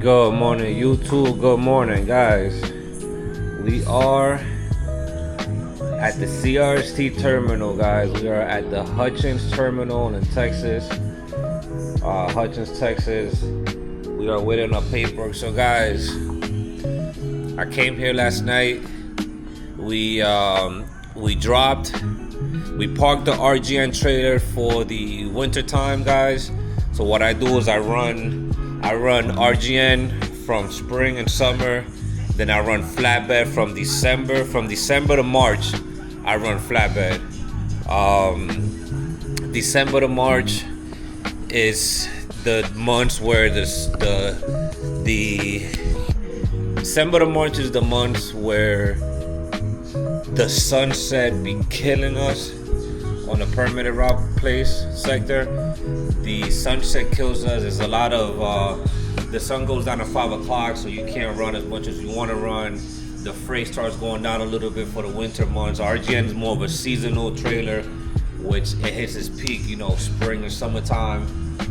Good morning, YouTube. Good morning, guys. We are at the CRST terminal, guys. We are at the Hutchins terminal in Texas. Hutchins, Texas. We are waiting on paperwork. So, guys, I came here last night. We parked the RGN trailer for the winter time, guys. So what I do is I run RGN from spring and summer. Then I run flatbed from December. From December to March, I run flatbed. December to March is the months where December to March is the months where the sunset be killing us on the permitted route place sector. The sunset kills us. There's a lot of the sun goes down at 5 o'clock, so you can't run as much as you want to run. The freight starts going down a little bit for the winter months. RGN is more of a seasonal trailer, which it hits its peak, spring and summertime.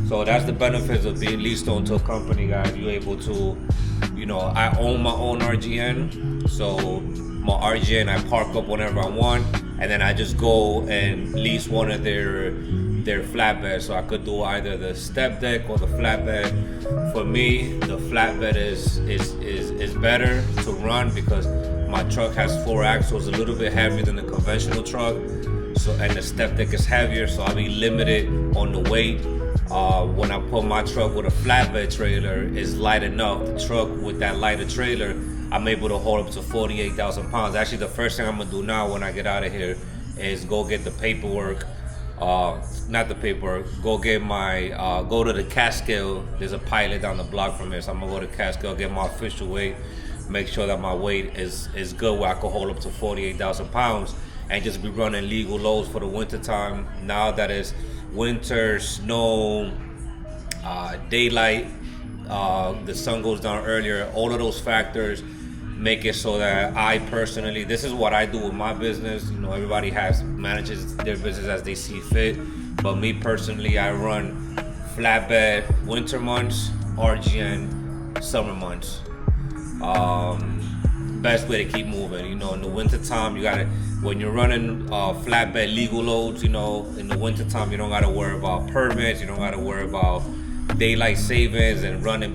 So that's the benefits of being leased onto a company, guys. You're able to, I own my own RGN, so my RGN I park up whenever I want, and then I just go and lease one of their flatbeds. So I could do either the step deck or the flatbed. For me, the flatbed is better to run because my truck has 4 axles, a little bit heavier than the conventional truck. So and the step deck is heavier, so I'll be limited on the weight. When I put my truck with a flatbed trailer, it's light enough. The truck with that lighter trailer, I'm able to hold up to 48,000 pounds. Actually, the first thing I'm gonna do now when I get out of here is go get the paperwork. Not the paperwork. Go get my go to the Catskill. There's a pilot down the block from here, so I'm gonna go to Catskill, get my official weight, make sure that my weight is good where I can hold up to 48,000 pounds, and just be running legal loads for the winter time. Now that it's winter, snow, daylight, the sun goes down earlier, all of those factors make it so that I personally, this is what I do with my business. Everybody manages their business as they see fit, but me personally, I run flatbed winter months, RGN summer months. Best way to keep moving. In the winter time, you gotta, when you're running flatbed legal loads, in the winter time, you don't gotta worry about permits, you don't gotta worry about daylight savings and running,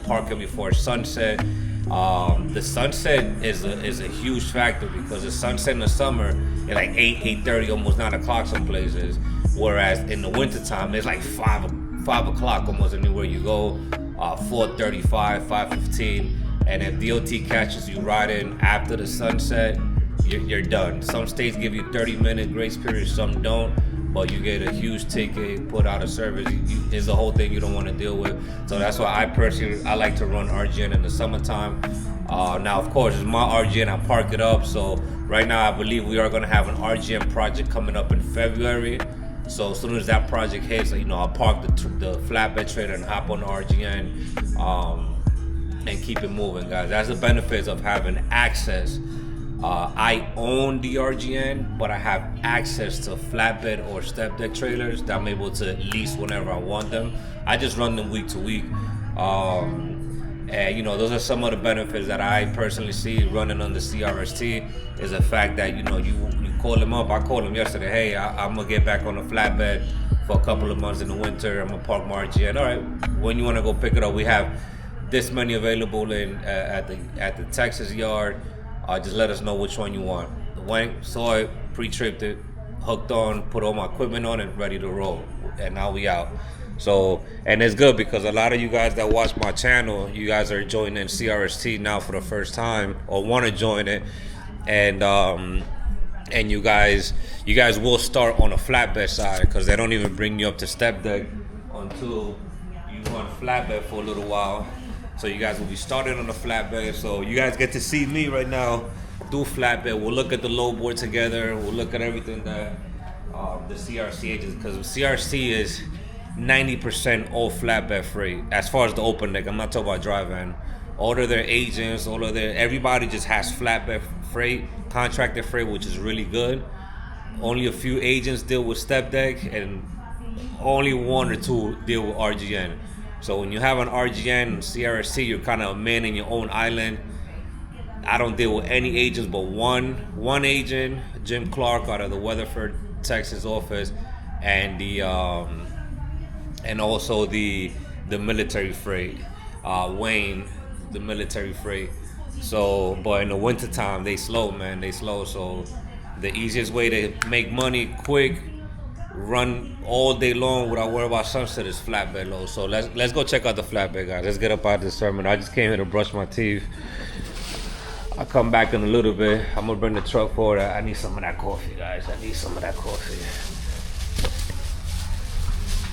parking before sunset. The sunset is a huge factor because the sunset in the summer is like 8:30, almost 9 o'clock some places, whereas in the winter time it's like 5 o'clock almost anywhere you go. 4:35, 5:15, and if DOT catches you riding after the sunset, you're done. Some states give you 30-minute grace period, some don't, but you get a huge ticket, put out of service. It's the whole thing you don't want to deal with. So that's why I like to run RGN in the summertime. Now, of course, it's my RGN. I park it up. So right now, I believe we are going to have an RGN project coming up in February. So as soon as that project hits, I'll park the flatbed trailer and hop on the RGN and keep it moving, guys. That's the benefits of having access. I own the RGN, but I have access to flatbed or step deck trailers that I'm able to lease whenever I want them. I just run them week to week. And those are some of the benefits that I personally see running on the CRST, is the fact that you call them up. I called them yesterday. Hey, I'm gonna get back on the flatbed for a couple of months in the winter. I'm gonna park my RGN. All right, when you want to go pick it up, we have this many available at the Texas yard. Just let us know which one you want. Went, saw it, pre-tripped it, hooked on, put all my equipment on it, ready to roll. And now we out. So, and it's good because a lot of you guys that watch my channel, you guys are joining CRST now for the first time or want to join it. And you guys will start on a flatbed side because they don't even bring you up to step deck until you run flatbed for a little while. So you guys will be starting on the flatbed. So you guys get to see me right now do flatbed. We'll look at the load board together. We'll look at everything that the CRC agents, because CRC is 90% all flatbed freight. As far as the open deck, I'm not talking about dry van. All of their agents, everybody just has flatbed freight, contracted freight, which is really good. Only a few agents deal with step deck, and only 1 or 2 deal with RGN. So when you have an RGN CRST, you're kind of a man in your own island. I don't deal with any agents but one agent, Jim Clark, out of the Weatherford, Texas office, and the and also the military freight, Wayne, the military freight. So, but in the wintertime, they slow, man. They slow. So the easiest way to make money quick, run all day long without worrying about sunset, is flatbed load. So let's go check out the flatbed, guys. Let's get up out of this sermon. I just came here to brush my teeth. I'll come back in a little bit. I'm gonna bring the truck forward. I need some of that coffee, guys. I need some of that coffee.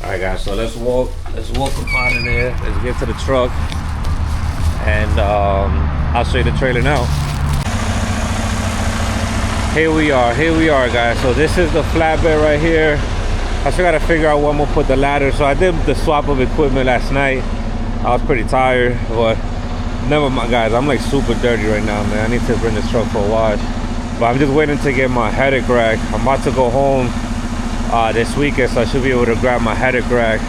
All right, guys. So let's walk up out of there. Let's get to the truck, and I'll show you the trailer now. Here we are, guys. So this is the flatbed right here. I still gotta figure out where I'm gonna put the ladder. So I did the swap of equipment last night. I was pretty tired, but never mind, guys. I'm like super dirty right now, man. I need to bring this truck for a wash. But I'm just waiting to get my headache rack. I'm about to go home this weekend, so I should be able to grab my headache rack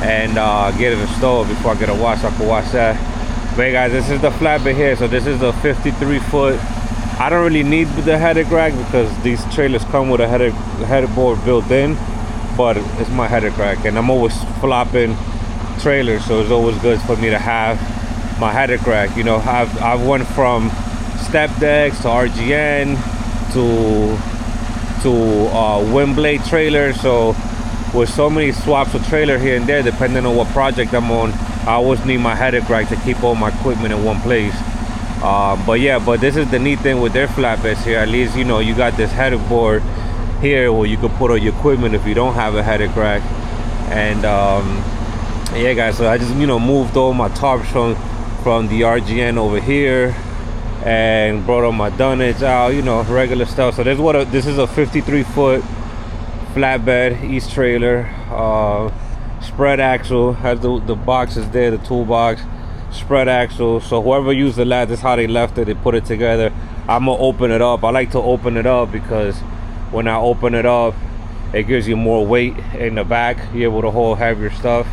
and get it installed before I get a wash. I can wash that. But hey, guys, this is the flatbed here. So this is a 53-foot. I don't really need the headache rack because these trailers come with a headboard built in, but it's my headache rack, and I'm always flopping trailers, so it's always good for me to have my headache rack. You know, I've went from step decks to RGN to wind blade trailers. So with so many swaps of trailer here and there, depending on what project I'm on, I always need my headache rack to keep all my equipment in one place. But this is the neat thing with their flatbeds here. At least, you know, you got this headboard here where you can put all your equipment if you don't have a headache rack. And yeah, guys, so I just, you know, moved all my tarps from the RGN over here and brought all my dunnage out, you know, regular stuff. So this is a 53-foot flatbed East trailer, spread axle, has the boxes there, the toolbox, spread axle. So whoever used the latch, that's how they left it. They put it together. I'm gonna open it up. I like to open it up because when I open it up, it gives you more weight in the back. You're able to hold heavier stuff.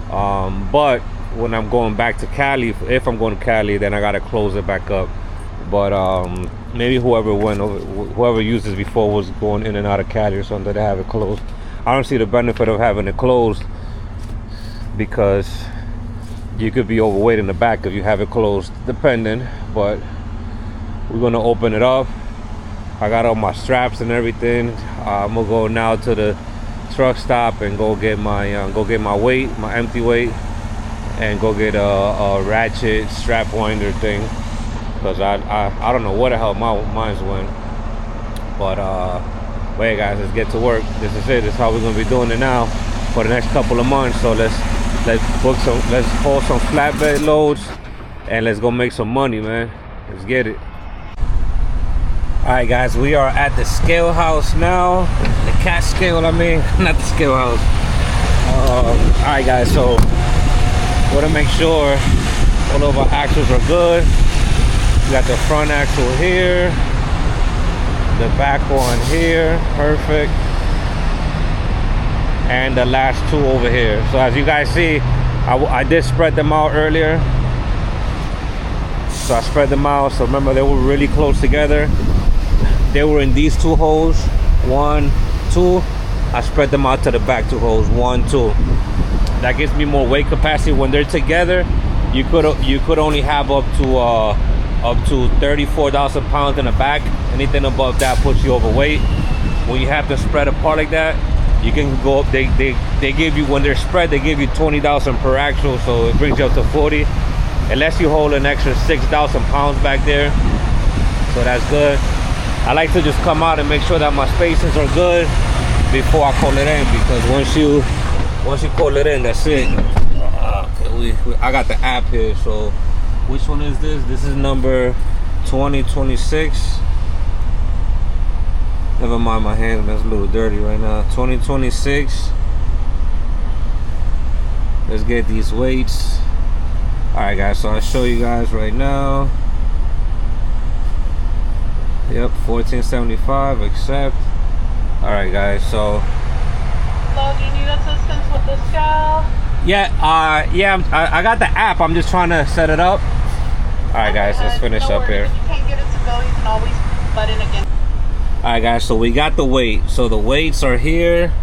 But when I'm going back to Cali, if I'm going to Cali, then I gotta close it back up. But maybe whoever used this before was going in and out of Cali or something, they have it closed. I don't see the benefit of having it closed because you could be overweight in the back if you have it closed, depending. But we're gonna open it up. I got all my straps and everything. I'm gonna go now to the truck stop and go get my weight, my empty weight, and go get a ratchet strap winder thing, because I don't know where the hell mine's went. But hey, guys, let's get to work. This is it. This is how we're gonna be doing it now for the next couple of months. So let's pull some flatbed loads and let's go make some money, man. Let's get it. All right, guys, we are at the scale house now. The cat scale, I mean, not the scale house. All right, guys, so want to make sure all of our axles are good. We got the front axle here, the back one here, perfect, and the last two over here. So as you guys see, I did spread them out earlier. So I spread them out. So remember, they were really close together. They were in these two holes, 1, 2. I spread them out to the back two holes, 1, 2. That gives me more weight capacity. When they're together, you could only have up to 34,000 pounds in the back. Anything above that puts you overweight. When you have them spread apart like that, you can go up. They give you, when they're spread, they give you 20,000 per axle, so it brings you up to 40. Unless you hold an extra 6,000 pounds back there, so that's good. I like to just come out and make sure that my spaces are good before I call it in, because once you call it in, that's it. Okay, I got the app here. So which one is this? This is number 2026. Never mind, my hands, that's a little dirty right now. 2026. Let's get these weights. All right, guys, so I'll show you guys right now. Yep, 1475, accept. All right, guys, so. Hello, do you need assistance with the scale? Yeah, I got the app. I'm just trying to set it up. All right, guys, let's finish up here. If you can't get it to go, you can always button again. All right, guys, so we got the weight. So the weights are here.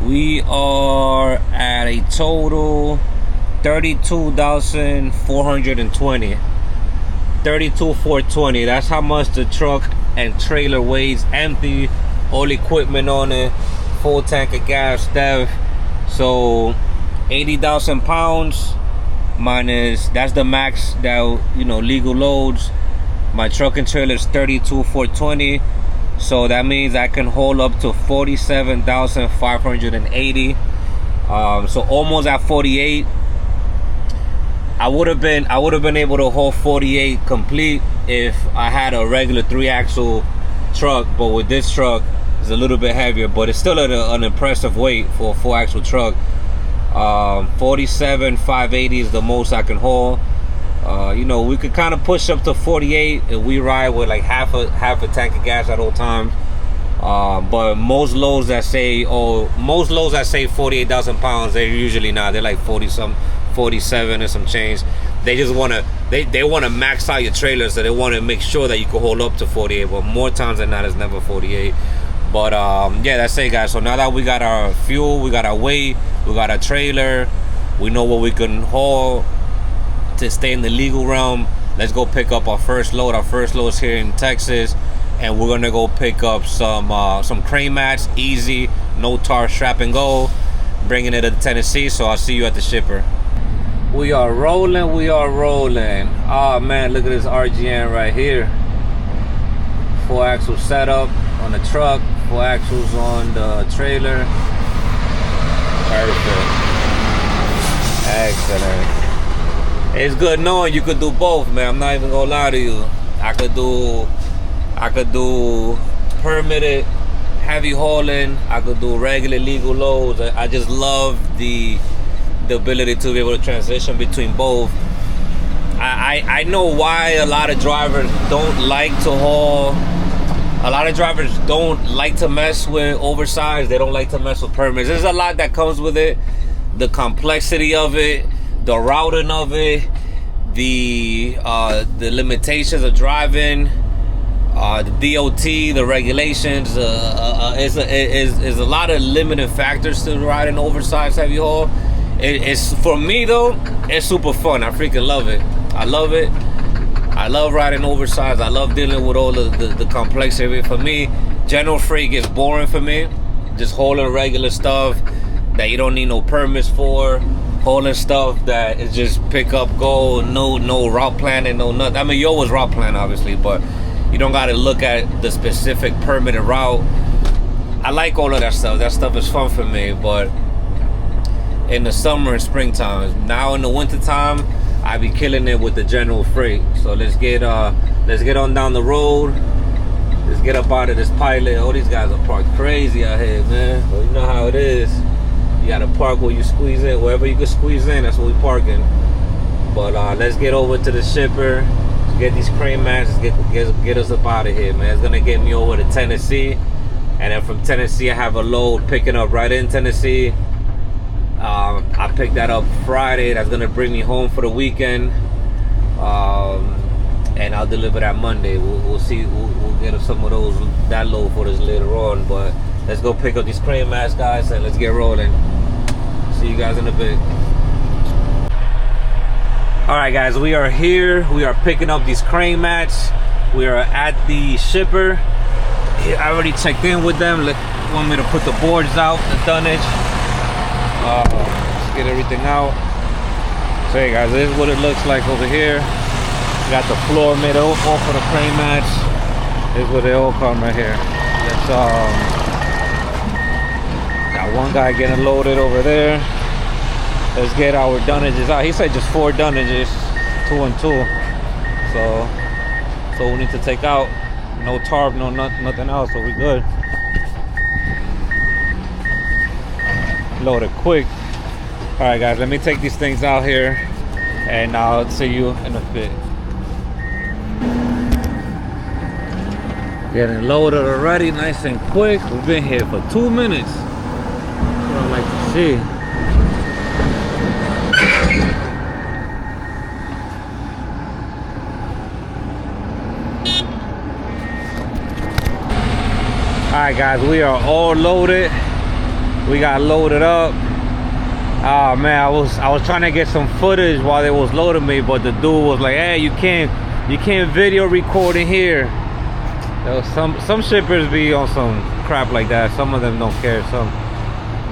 We are at a total 32,420. 32,420. That's how much the truck and trailer weighs empty. All equipment on it. Full tank of gas, Dev. So 80,000 pounds minus, that's the max that, you know, legal loads. My truck and trailer is 32,420. So that means I can hold up to 47,580. So almost at 48. I would have been able to hold 48 complete if I had a regular 3-axle truck, but with this truck it's a little bit heavier, but it's still an impressive weight for a 4-axle truck. 47,580 is the most I can haul. You know, we could kind of push up to 48 if we ride with like half a tank of gas at all times. But most loads that say 48,000 pounds, they're usually not. They're like 47 and some change. They just want to they want to max out your trailer, so they want to make sure that you can hold up to 48. But more times than not, it's never 48. But yeah, that's it, guys. So now that we got our fuel, we got our weight, we got our trailer, we know what we can haul to stay in the legal realm. Let's go pick up our first load. Our first load is here in Texas, and we're gonna go pick up some crane mats, easy, no tar, strap and go, bringing it to Tennessee. So I'll see you at the shipper. We are rolling. Oh man, look at this RGN right here. 4-axle setup on the truck, 4 axles on the trailer. Perfect. Excellent. It's good knowing you could do both, man. I'm not even gonna lie to you. I could do permitted heavy hauling. I could do regular legal loads. I just love the ability to be able to transition between both. I know why a lot of drivers don't like to haul. A lot of drivers don't like to mess with oversized. They don't like to mess with permits. There's a lot that comes with it. The complexity of it, the routing of it, the limitations of driving, the DOT, the regulations. Is a lot of limiting factors to riding oversized heavy haul. It's for me though, it's super fun. I freaking love it. I love it. I love riding oversized. I love dealing with all the complexity. For me, general freight gets boring for me. Just hauling regular stuff that you don't need no permits for. Hauling stuff that is just pick up, go, no route planning, no nothing. I mean, you always route plan, obviously, but you don't got to look at the specific permitted route. I like all of that stuff. That stuff is fun for me, but in the summer and springtime. Now in the wintertime, I be killing it with the general freight. So let's get on down the road. Let's get up out of this pilot. All these guys are parked crazy out here, man. But you know how it is. You gotta park where you squeeze in. Wherever you can squeeze in, that's where we parking. But let's get over to the shipper. Let's get these crane mats. Get us up out of here, man. It's gonna get me over to Tennessee. And then from Tennessee, I have a load picking up right in Tennessee. I picked that up Friday. That's gonna bring me home for the weekend, and I'll deliver that Monday. We'll see. We'll get some of that load for us later on. But let's go pick up these crane mats, guys, and let's get rolling. See you guys in a bit. All right, guys, we are here. We are picking up these crane mats. We are at the shipper. I already checked in with them. Want me to put the boards out, the dunnage. Let's get everything out. So hey guys, this is what it looks like over here. Got the floor made all for the crane mats. This is where they all come right here. Let's got one guy getting loaded over there. Let's get our dunnages out. He said just 4 dunnages, 2 and 2. So we need to take out. No tarp, no nothing else, so we good. Load it quick. All right, guys, let me take these things out here, and I'll see you in a bit. Getting loaded already, nice and quick. We've been here for 2 minutes. That's what I like to see. Alright guys, we are all loaded. We got loaded up. Oh man, I was trying to get some footage while they was loading me, but the dude was like, hey, you can't video record in here. There was some shippers be on some crap like that. Some of them don't care, some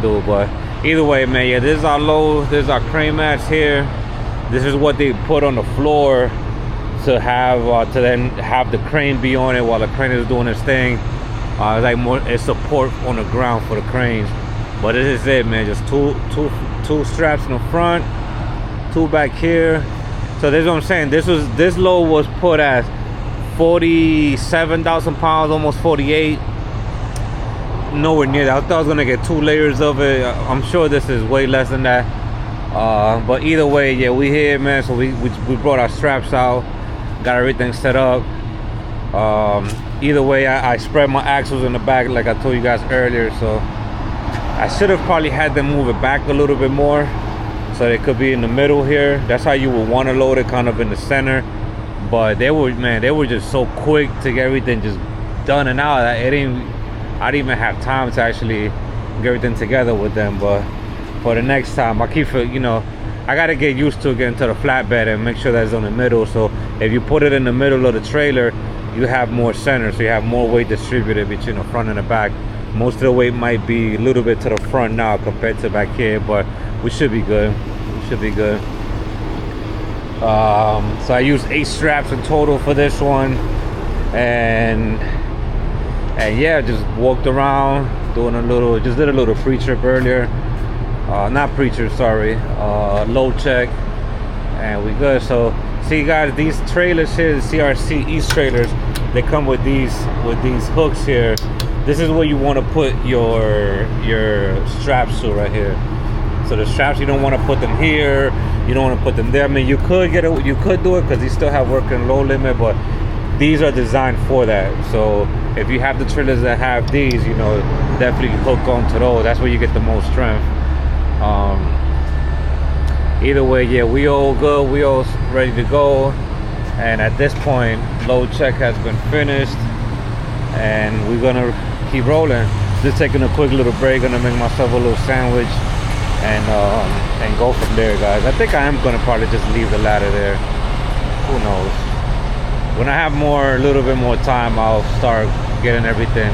do. But either way, man, yeah, this is our load. This is our crane mats here. This is what they put on the floor to have to then have the crane be on it while the crane is doing its thing. It's like more, it's support on the ground for the cranes. But this is it, man. Just two straps in the front, two back here. So this is what I'm saying. This load was put at 47,000 pounds, almost 48. Nowhere near that. I thought I was gonna get 2 layers of it. I'm sure this is way less than that. But either way, yeah, we here, man. So we brought our straps out, got everything set up. Either way, I spread my axles in the back like I told you guys earlier. So I should have probably had them move it back a little bit more, so they could be in the middle here. That's how you would want to load it, kind of in the center. But they were just so quick to get everything just done and out. I didn't even have time to actually get everything together with them. But for the next time, I gotta get used to getting to the flatbed and make sure that's on the middle. So if you put it in the middle of the trailer, you have more center, so you have more weight distributed between the front and the back. Most of the weight might be a little bit to the front now compared to back here, but we should be good. We should be good. So I used 8 straps in total for this one, and yeah, just walked around doing just did a little pre-trip earlier. Not pre-trip, sorry, load check, and we good. So see guys, these trailers here, the CRST East trailers, they come with these hooks here. This is where you want to put your straps to right here. So the straps, you don't want to put them here, you don't want to put them there. I mean, you could do it because you still have working load limit, but these are designed for that. So if you have the trailers that have these, definitely hook onto those. That's where you get the most strength. Either way, yeah, we all good, we all ready to go. And at this point, load check has been finished, and we're gonna keep rolling. Just taking a quick little break, gonna make myself a little sandwich, and go from there, guys. I think I am gonna probably just leave the ladder there. Who knows? When I have a little bit more time, I'll start getting everything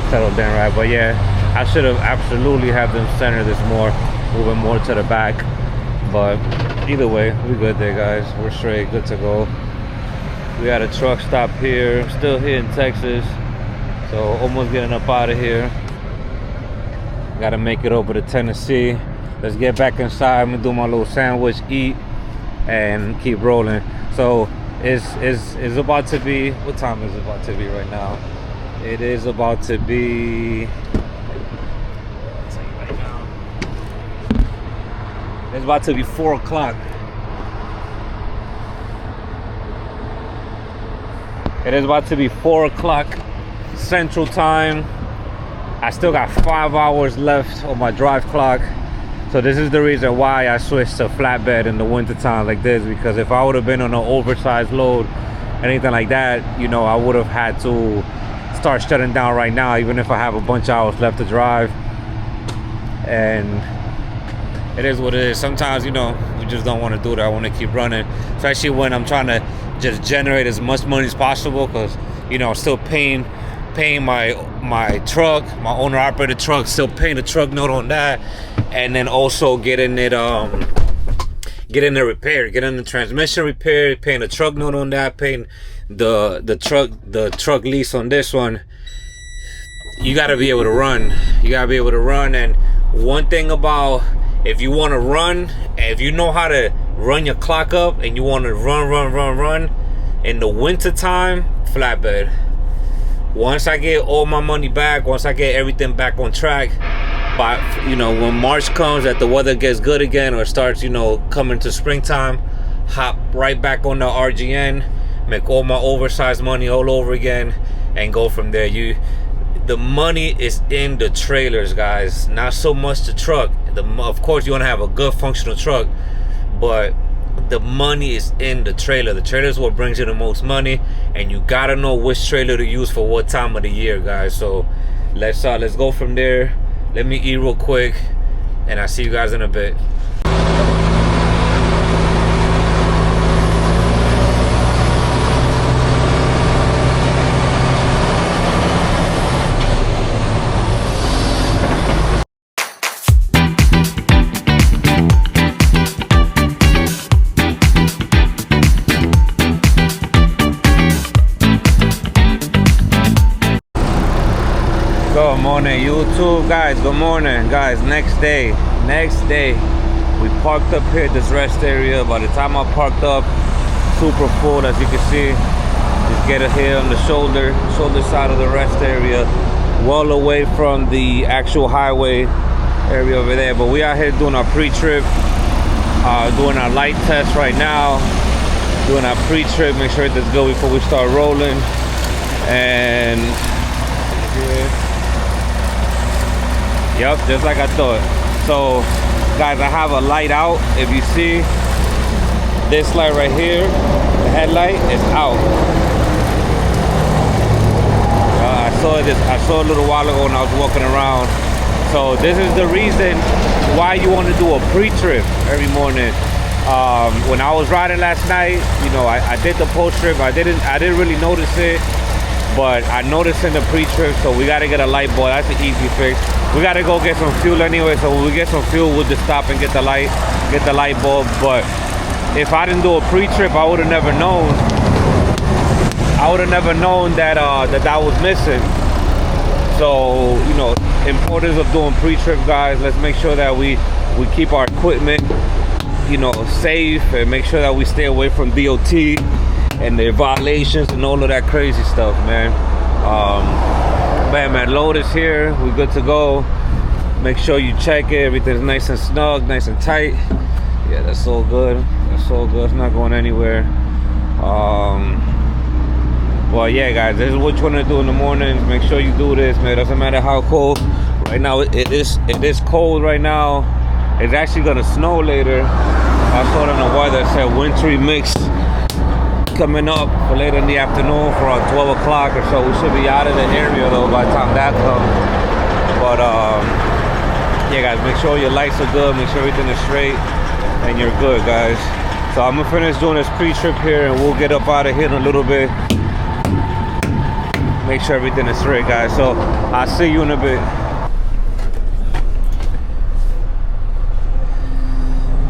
settled in, right? But yeah, I should have absolutely have them center this more, moving more to the back. But either way, we're good there, guys. We're straight, good to go. We had a truck stop here, still here in Texas, so almost getting up out of here. Gotta make it over to Tennessee. Let's get back inside. I'm gonna do my little sandwich, eat, and keep rolling. So it's about to be, what time is it about to be right now? It is about to be, I'll tell you right now, it's about to be 4 o'clock. It is about to be 4 o'clock Central Time. I still got 5 hours left on my drive clock. So this is the reason why I switched to flatbed in the wintertime like this, because if I would have been on an oversized load, anything like that, I would have had to start shutting down right now, even if I have a bunch of hours left to drive. And it is what it is. Sometimes, we just don't want to do that. I want to keep running, especially when I'm trying to just generate as much money as possible, because still paying my truck, my owner operated truck, still paying the truck note on that, and then also getting it repaired, getting the transmission repaired, paying the truck note on that, paying the truck lease on this one. You got to be able to run. And one thing about, if you want to run, if you know how to run your clock up and you want to run in the winter time, flatbed. Once I get all my money back, once I get everything back on track, but when March comes, that the weather gets good again, or starts coming to springtime, hop right back on the RGN, make all my oversized money all over again, and go from there. The money is in the trailers, guys, not so much the truck. Of course you want to have a good functional truck, but the money is in the trailer. The trailer is what brings you the most money, and you gotta know which trailer to use for what time of the year, guys. So let's go from there. Let me eat real quick, and I'll see you guys in a bit. Good morning, YouTube, guys. Good morning, guys. Next day, we parked up here at this rest area. By the time I parked up, super full, as you can see. Just get it here on the shoulder side of the rest area, well away from the actual highway area over there. But we out here doing our pre-trip, doing our light test right now, doing our pre-trip, make sure everything's good before we start rolling. And yep, just like I thought. So guys, I have a light out. If you see this light right here, the headlight is out. I saw it a little while ago when I was walking around. So this is the reason why you want to do a pre-trip every morning. When I was riding last night, you know, I did the post-trip. I didn't really notice it, but I noticed in the pre-trip. So we got to get a light bulb. That's an easy fix. We got to go get some fuel anyway. So when we get some fuel, we'll just stop and get the light bulb. But if I didn't do a pre-trip, I would have never known. that was missing. So, you know, importance of doing pre-trip, guys. Let's make sure that we keep our equipment, you know, safe, and make sure that we stay away from DOT and their violations and all of that crazy stuff, man. Man, load is here. We're good to go. Make sure you check it. Everything's nice and snug, nice and tight. Yeah, that's all good. That's all good. It's not going anywhere. Well, yeah, guys, this is what you want to do in the mornings. Make sure you do this, man. Doesn't matter how cold. Right now, it is cold right now. It's actually gonna snow later. I saw it on the weather. It said wintry mix coming up for later in the afternoon for around 12 o'clock or so. We should be out of the area though by the time that comes. But yeah, guys, make sure your lights are good, make sure everything is straight, and you're good, guys. So I'm gonna finish doing this pre-trip here, and we'll get up out of here in a little bit. Make sure everything is straight, guys. So I'll see you in a bit.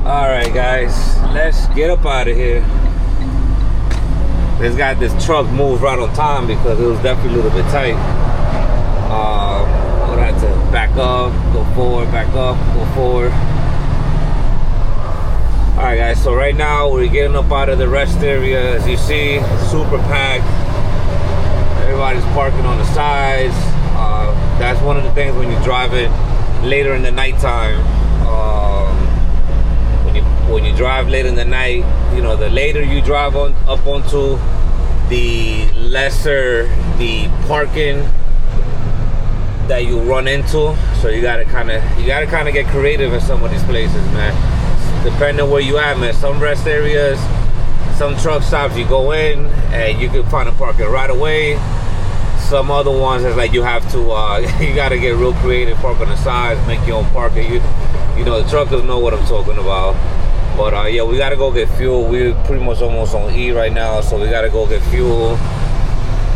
All right, guys, let's get up out of here. This truck moved right on time because it was definitely a little bit tight. I'm gonna have to back up, go forward, back up, go forward. All right, guys, so right now we're getting up out of the rest area. As you see, super packed. Everybody's parking on the sides. That's one of the things when you drive it later in the nighttime. When you drive late in the night, you know, the later you drive up onto, the lesser the parking that you run into. So you gotta kind of get creative in some of these places, man. Depending on where you at, man. Some rest areas, some truck stops, you go in and you can find a parking right away. Some other ones is like you have to you gotta get real creative, park on the sides, make your own parking. You know, the truckers know what I'm talking about. But yeah, we gotta go get fuel. We're pretty much almost on E right now, so we gotta go get fuel.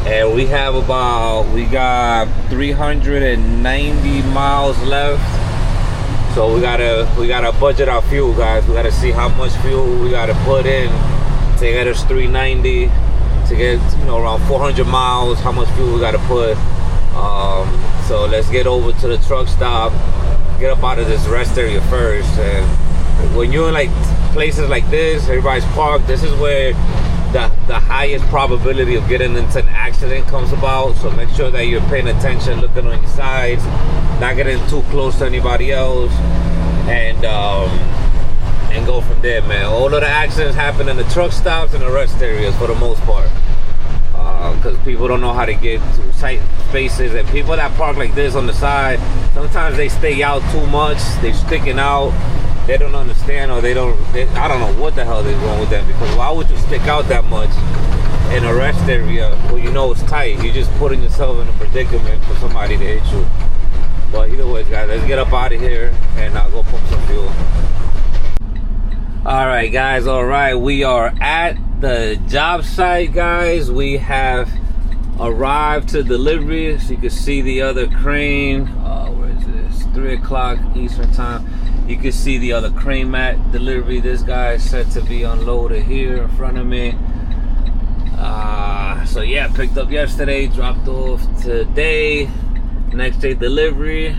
And we got 390 miles left. So we gotta budget our fuel, guys. We gotta see how much fuel we gotta put in to get us 390, to get, you know, around 400 miles. How much fuel we gotta put. So let's get over to the truck stop, get up out of this rest area first. And when you're in like places like this, everybody's parked, this is where the highest probability of getting into an accident comes about. So make sure that you're paying attention, looking on your sides, not getting too close to anybody else, and go from there, man. All of the accidents happen in the truck stops and the rest areas for the most part, because people don't know how to get to tight spaces. And people that park like this on the side, sometimes they stay out too much, they're sticking out. They don't understand, or I don't know what the hell is wrong with them, because why would you stick out that much in a rest area where you know it's tight, you're just putting yourself in a predicament for somebody to hit you. But either way, guys, let's get up out of here and I'll go pump some fuel. All right, guys. All right, we are at the job site, guys. We have arrived to delivery. So you can see the other crane. Where is this? 3 o'clock Eastern time. You can see the other crane mat delivery. This guy is set to be unloaded here in front of me. So yeah, picked up yesterday, dropped off today. Next day delivery.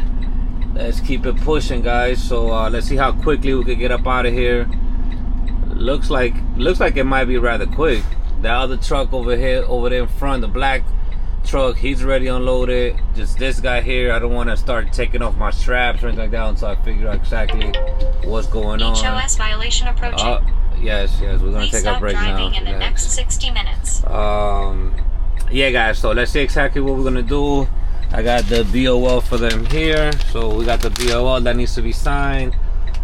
Let's keep it pushing, guys. So let's see how quickly we could get up out of here. Looks like it might be rather quick. The other truck over there in front, the black truck, he's already unloaded. Just this guy here, I don't want to start taking off my straps or anything like that until I figure out exactly what's going on. HOS violation approaching. Yes, we're gonna take our break now. Please stop driving in the next 60 minutes. Yeah, guys. So let's see exactly what we're gonna do. I got the BOL for them here. So we got the BOL that needs to be signed.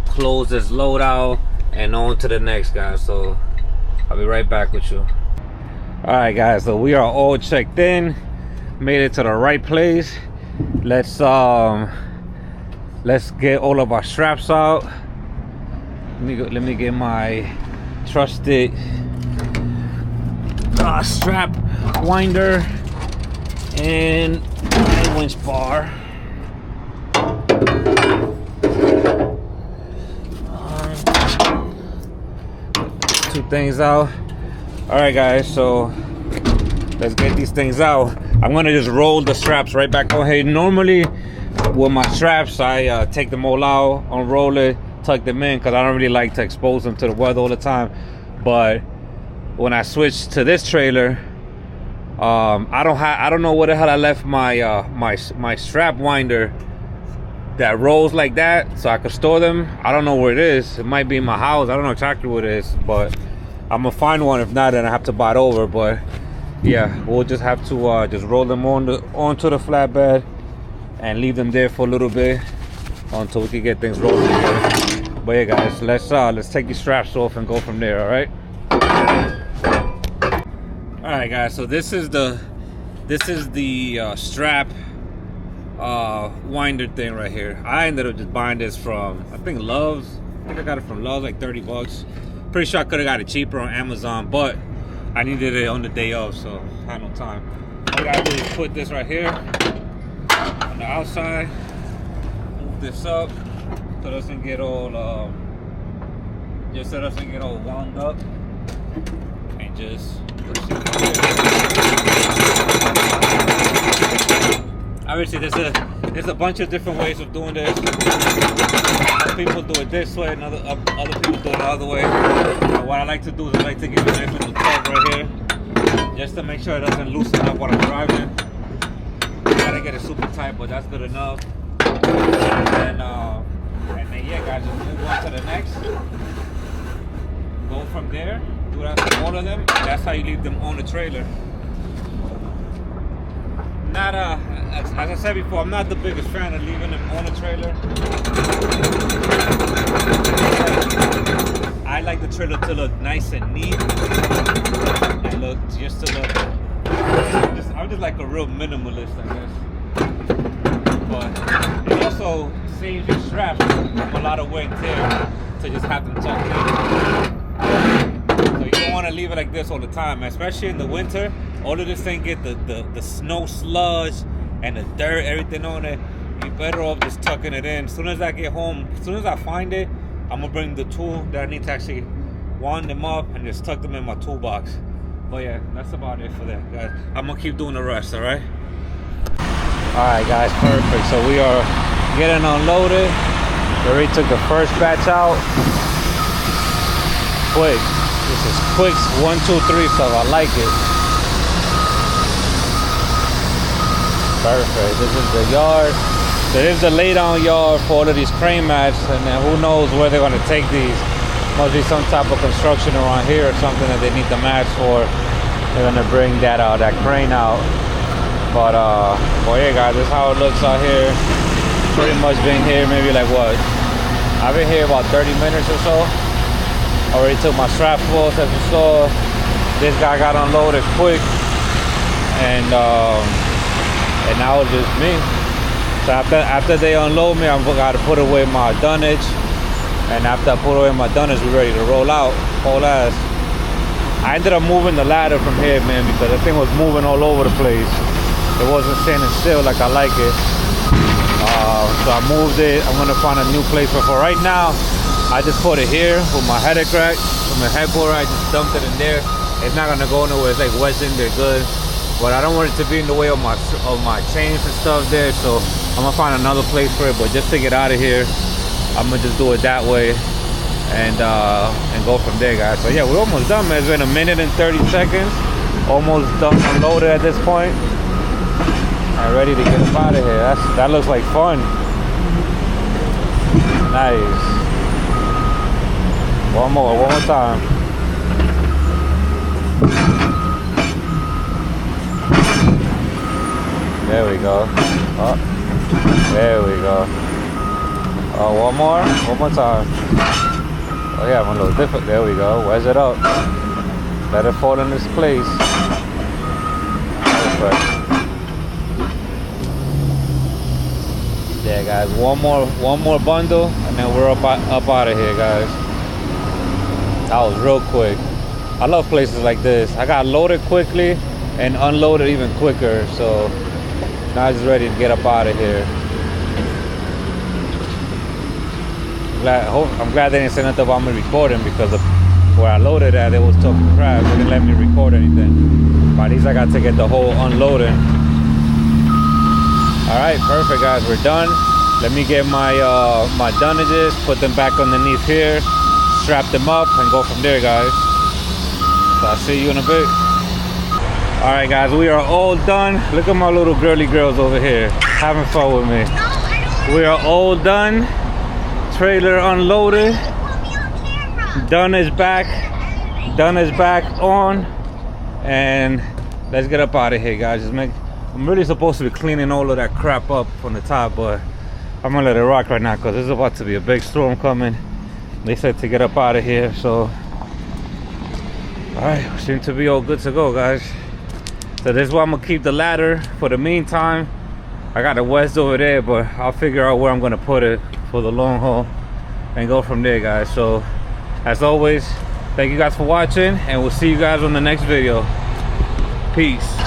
Close this loadout and on to the next, guys. So I'll be right back with you. All right, guys. So we are all checked in. Made it to the right place. Let's get all of our straps out. Let me get my trusted strap winder and my winch bar. Two things out. All right, guys, so let's get these things out. I'm gonna just roll the straps right back on here. Normally with my straps, I take them all out, unroll it, tuck them in, because I don't really like to expose them to the weather all the time. But when I switched to this trailer, I don't know where the hell I left my my strap winder that rolls like that so I could store them. I don't know where it is. It might be in my house. I don't know exactly what it is, but I'm gonna find one. If not, then I have to buy it over. But yeah, we'll just have to just roll them onto the flatbed and leave them there for a little bit until we can get things rolling again. But yeah, guys, let's take these straps off and go from there. All right. All right, guys. So this is the strap winder thing right here. I ended up just buying this from, I think, Love's. I think I got it from Love's, like 30 bucks. Pretty sure I could have got it cheaper on Amazon, but I needed it on the day of, so I had no time. All I gotta do is put this right here on the outside. Move this up so it doesn't get all wound up, and just obviously there's a bunch of different ways of doing this. Some people do it this way, and other people do it the other way. What I like to do is I like to give it a nice little tug right here, just to make sure it doesn't loosen up while I'm driving. You gotta get it super tight, but that's good enough. And then yeah, guys, just move on to the next. Go from there. Do that for all of them. That's how you leave them on the trailer. Not as I said before, I'm not the biggest fan of leaving them on the trailer. I like the trailer to look nice and neat, and look just to look. I'm just like a real minimalist, I guess. But it also saves your straps from a lot of wear and tear to just have them tucked in. So you don't want to leave it like this all the time, especially in the winter. All of this thing get the snow sludge and the dirt, everything on it. You're better off just tucking it in. As soon as I get home, as soon as I find it, I'm gonna bring the tool that I need to actually wind them up and just tuck them in my toolbox. But yeah, that's about it for that, guys. I'm gonna keep doing the rest, all right? All right, guys, perfect. So we are getting unloaded. We already took the first batch out. Quick. This is quick 1, 2, 3 stuff. I like it. Perfect. This is the yard. There is a lay down yard for all of these crane mats, and then who knows where they're gonna take these. Must be some type of construction around here or something that they need the mats for. They're gonna bring that crane out. But well, yeah, guys, this is how it looks out here. Pretty much been here maybe like what? I've been here about 30 minutes or so. Already took my straps off, as you saw. this guy got unloaded quick, and now it's just me. So after they unload me, I'm gotta put away my dunnage, and after I put away my dunnage, we're ready to roll out, whole ass. I ended up moving the ladder from here, man, because the thing was moving all over the place. It wasn't standing still like I like it. So I moved it. I'm gonna find a new place, but for right now, I just put it here with my headache rack, with my headboard. I just dumped it in there. It's not gonna go nowhere. It's like wedged in there good, but I don't want it to be in the way of my chains and stuff there. So I'm gonna find another place for it. But just to get out of here, I'm gonna just do it that way, and go from there, guys. So yeah, we're almost done, man. It's been 1 minute and 30 seconds. Almost done unloaded at this point. I'm ready to get up out of here. That looks like fun. Nice. One more time. There we go. Oh, there we go. Oh, one more time. Oh yeah, I'm a little different. There we go. Wedge it up. Let it fall in this place. Perfect. Yeah, guys. One more bundle, and then we're up out of here, guys. That was real quick. I love places like this. I got loaded quickly and unloaded even quicker, so now I'm just ready to get up out of here. I'm glad they didn't say nothing about me recording, because of where I loaded at, it was talking crap. They didn't let me record anything. But at least I got to get the whole unloading. All right, perfect, guys. We're done. Let me get my my dunnages, put them back underneath here, strap them up, and go from there, guys. So I'll see you in a bit. All right, guys, we are all done. Look at my little girly girls over here having fun with me. We are all done. Trailer unloaded. Dunnage back on, and let's get up out of here, guys. I'm really supposed to be cleaning all of that crap up from the top, but I'm gonna let it rock right now because there's about to be a big storm coming. They said to get up out of here, so all right, we seem to be all good to go, guys. So this is why I'm gonna keep the ladder for the meantime. I got the wedged over there, but I'll figure out where I'm gonna put it for the long haul and go from there, guys. So as always, thank you guys for watching, and we'll see you guys on the next video. Peace.